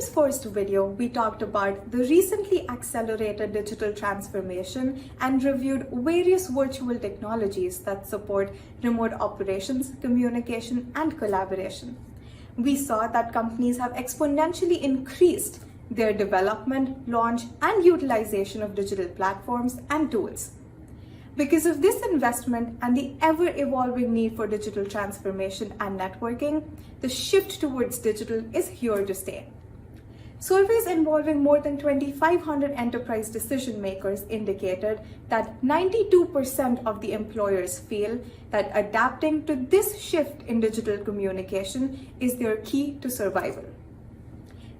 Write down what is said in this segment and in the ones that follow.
team's first video, we talked about the recently accelerated digital transformation and reviewed various virtual technologies that support remote operations, communication, and collaboration. We saw that companies have exponentially increased their development, launch, and utilization of digital platforms and tools. Because of this investment and the ever-evolving need for digital transformation and networking, the shift towards digital is here to stay. Surveys involving more than 2,500 enterprise decision makers indicated that 92% of the employers feel that adapting to this shift in digital communication is their key to survival.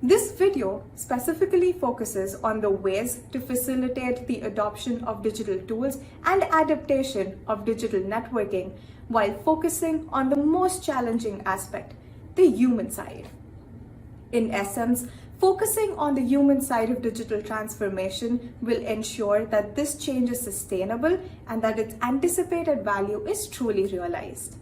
This video specifically focuses on the ways to facilitate the adoption of digital tools and adaptation of digital networking while focusing on the most challenging aspect, the human side. In essence, focusing on the human side of digital transformation will ensure that this change is sustainable and that its anticipated value is truly realized.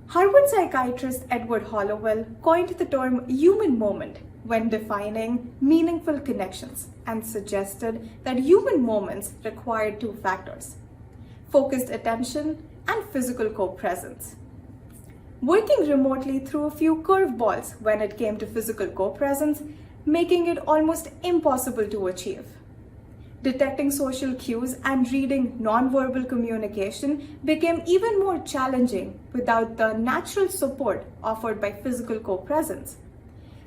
Harvard psychiatrist VandenHeuvel coined the term human moment when defining meaningful connections and suggested that human moments require two factors: focused attention and physical co-presence. Working remotely threw a few curveballs when it came to physical co-presence, making it almost impossible to achieve. Detecting social cues and reading nonverbal communication became even more challenging without the natural support offered by physical co-presence.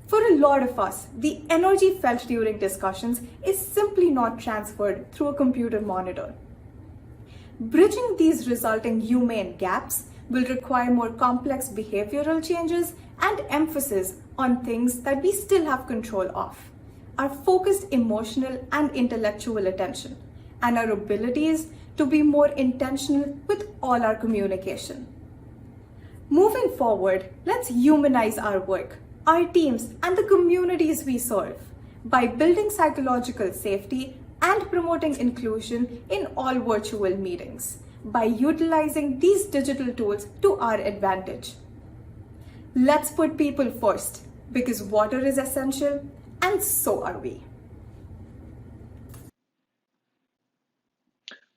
For a lot of us, the energy felt during discussions is simply not transferred through a computer monitor. Bridging these resulting human gaps will require more complex behavioral changes and emphasis on things that we still have control of: our focused emotional and intellectual attention, and our abilities to be more intentional with all our communication. Moving forward, let's humanize our work, our teams, and the communities we serve by building psychological safety and promoting inclusion in all virtual meetings by utilizing these digital tools to our advantage. Let's put people first, because water is essential, and so are we.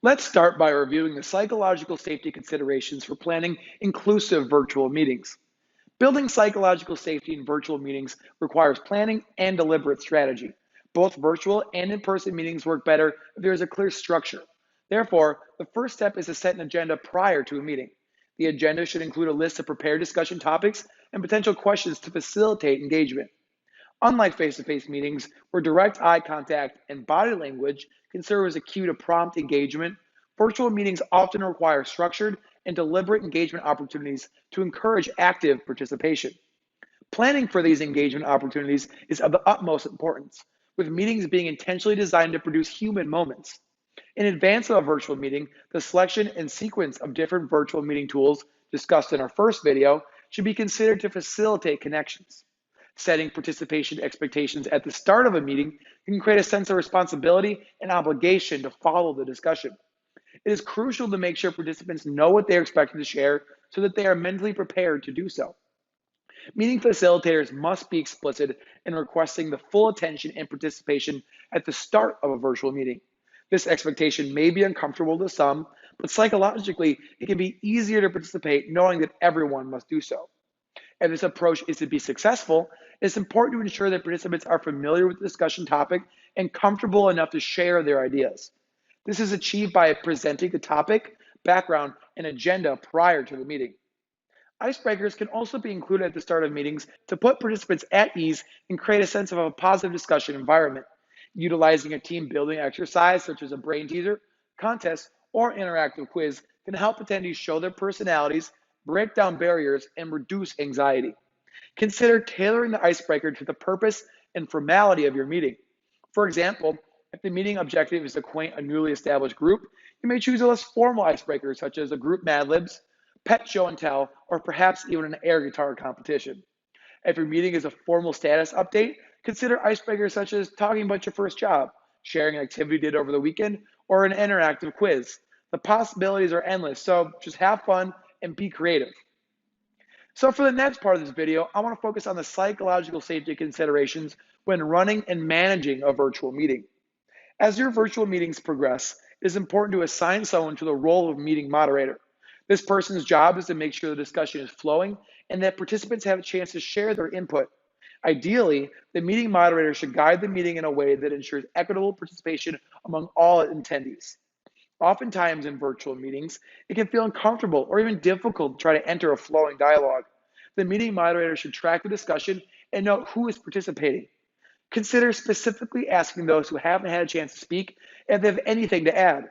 Let's start by reviewing the psychological safety considerations for planning inclusive virtual meetings. Building psychological safety in virtual meetings requires planning and deliberate strategy. Both virtual and in-person meetings work better if there is a clear structure. Therefore, the first step is to set an agenda prior to a meeting. The agenda should include a list of prepared discussion topics and potential questions to facilitate engagement. Unlike face-to-face meetings, where direct eye contact and body language can serve as a cue to prompt engagement, virtual meetings often require structured and deliberate engagement opportunities to encourage active participation. Planning for these engagement opportunities is of the utmost importance, with meetings being intentionally designed to produce human moments. In advance of a virtual meeting, the selection and sequence of different virtual meeting tools discussed in our first video should be considered to facilitate connections. Setting participation expectations at the start of a meeting can create a sense of responsibility and obligation to follow the discussion. It is crucial to make sure participants know what they are expected to share so that they are mentally prepared to do so. Meeting facilitators must be explicit in requesting the full attention and participation at the start of a virtual meeting. This expectation may be uncomfortable to some, but psychologically, it can be easier to participate knowing that everyone must do so. If this approach is to be successful, it's important to ensure that participants are familiar with the discussion topic and comfortable enough to share their ideas. This is achieved by presenting the topic, background, and agenda prior to the meeting. Icebreakers can also be included at the start of meetings to put participants at ease and create a sense of a positive discussion environment. Utilizing a team building exercise such as a brain teaser, contest, or interactive quiz can help attendees show their personalities, break down barriers, and reduce anxiety. Consider tailoring the icebreaker to the purpose and formality of your meeting. For example, if the meeting objective is to acquaint a newly established group, you may choose a less formal icebreaker such as a group Mad Libs, pet show and tell, or perhaps even an air guitar competition. If your meeting is a formal status update, consider icebreakers such as talking about your first job, sharing an activity you did over the weekend, or an interactive quiz. The possibilities are endless, so just have fun and be creative. So for the next part of this video, I want to focus on the psychological safety considerations when running and managing a virtual meeting. As your virtual meetings progress, it is important to assign someone to the role of meeting moderator. This person's job is to make sure the discussion is flowing and that participants have a chance to share their input. Ideally, the meeting moderator should guide the meeting in a way that ensures equitable participation among all attendees. Oftentimes in virtual meetings, it can feel uncomfortable or even difficult to try to enter a flowing dialogue. The meeting moderator should track the discussion and note who is participating. Consider specifically asking those who haven't had a chance to speak if they have anything to add.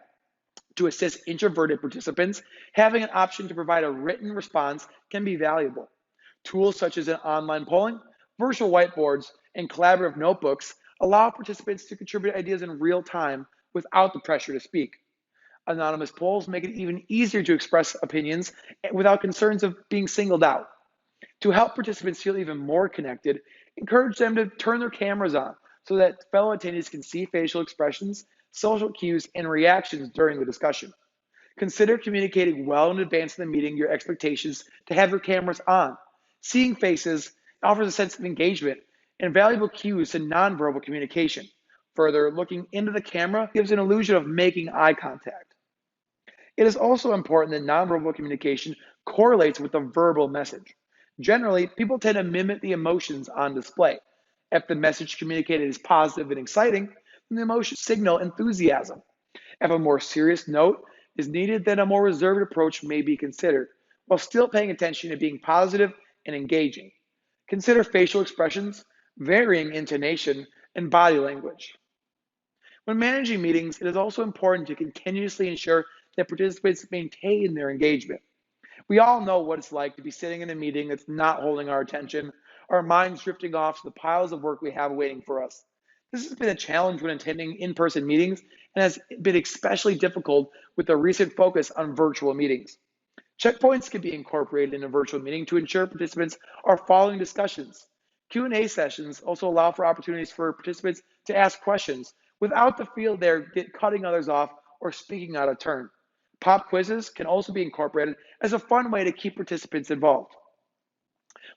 To assist introverted participants, having an option to provide a written response can be valuable. Tools such as an online polling, virtual whiteboards, and collaborative notebooks allow participants to contribute ideas in real time without the pressure to speak. Anonymous polls make it even easier to express opinions without concerns of being singled out. To help participants feel even more connected, encourage them to turn their cameras on so that fellow attendees can see facial expressions, social cues, and reactions during the discussion. Consider communicating well in advance of the meeting your expectations to have your cameras on. Seeing faces offers a sense of engagement and valuable cues to nonverbal communication. Further, looking into the camera gives an illusion of making eye contact. It is also important that nonverbal communication correlates with the verbal message. Generally, people tend to mimic the emotions on display. If the message communicated is positive and exciting, then the emotions signal enthusiasm. If a more serious note is needed, then a more reserved approach may be considered, while still paying attention to being positive and engaging. Consider facial expressions, varying intonation, and body language. When managing meetings, it is also important to continuously ensure that participants maintain their engagement. We all know what it's like to be sitting in a meeting that's not holding our attention, our minds drifting off to the piles of work we have waiting for us. This has been a challenge when attending in-person meetings and has been especially difficult with the recent focus on virtual meetings. Checkpoints can be incorporated in a virtual meeting to ensure participants are following discussions. Q&A sessions also allow for opportunities for participants to ask questions without the feel they're cutting others off or speaking out of turn. Pop quizzes can also be incorporated as a fun way to keep participants involved.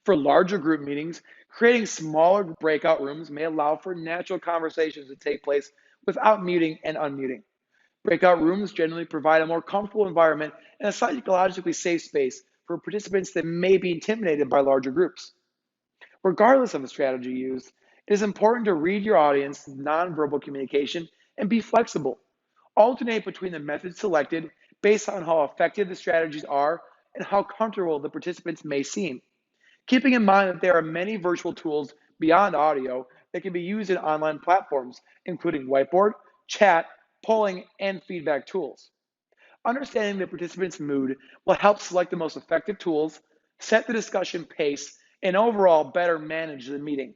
For larger group meetings, creating smaller breakout rooms may allow for natural conversations to take place without muting and unmuting. Breakout rooms generally provide a more comfortable environment and a psychologically safe space for participants that may be intimidated by larger groups. Regardless of the strategy used, it is important to read your audience's nonverbal communication and be flexible. Alternate between the methods selected based on how effective the strategies are and how comfortable the participants may seem. Keeping in mind that there are many virtual tools beyond audio that can be used in online platforms, including whiteboard, chat, polling, and feedback tools. Understanding the participant's mood will help select the most effective tools, set the discussion pace, and overall better manage the meeting.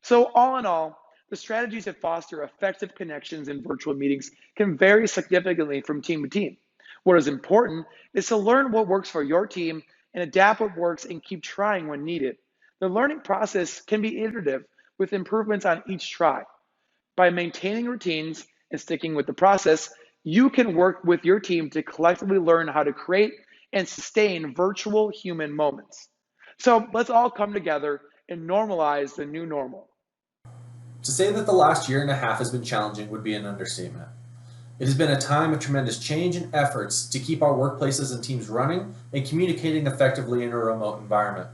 So all in all, the strategies that foster effective connections in virtual meetings can vary significantly from team to team. What is important is to learn what works for your team and adapt what works and keep trying when needed. The learning process can be iterative with improvements on each try. By maintaining routines and sticking with the process, you can work with your team to collectively learn how to create and sustain virtual human moments. So let's all come together and normalize the new normal. To say that the last year and a half has been challenging would be an understatement. It has been a time of tremendous change and efforts to keep our workplaces and teams running and communicating effectively in a remote environment.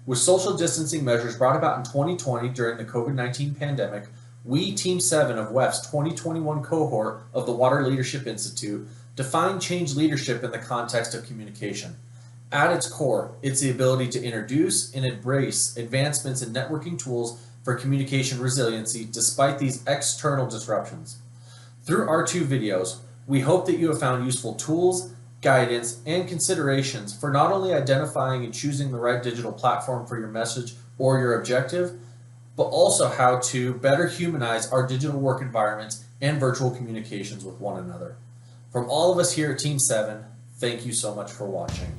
With social distancing measures brought about in 2020 during the COVID-19 pandemic, we, Team 7 of WEF's 2021 cohort of the Water Leadership Institute, define change leadership in the context of communication. At its core, it's the ability to introduce and embrace advancements in networking tools for communication resiliency despite these external disruptions. Through our 2 videos, we hope that you have found useful tools, guidance, and considerations for not only identifying and choosing the right digital platform for your message or your objective, but also how to better humanize our digital work environments and virtual communications with one another. From all of us here at Team 7, thank you so much for watching.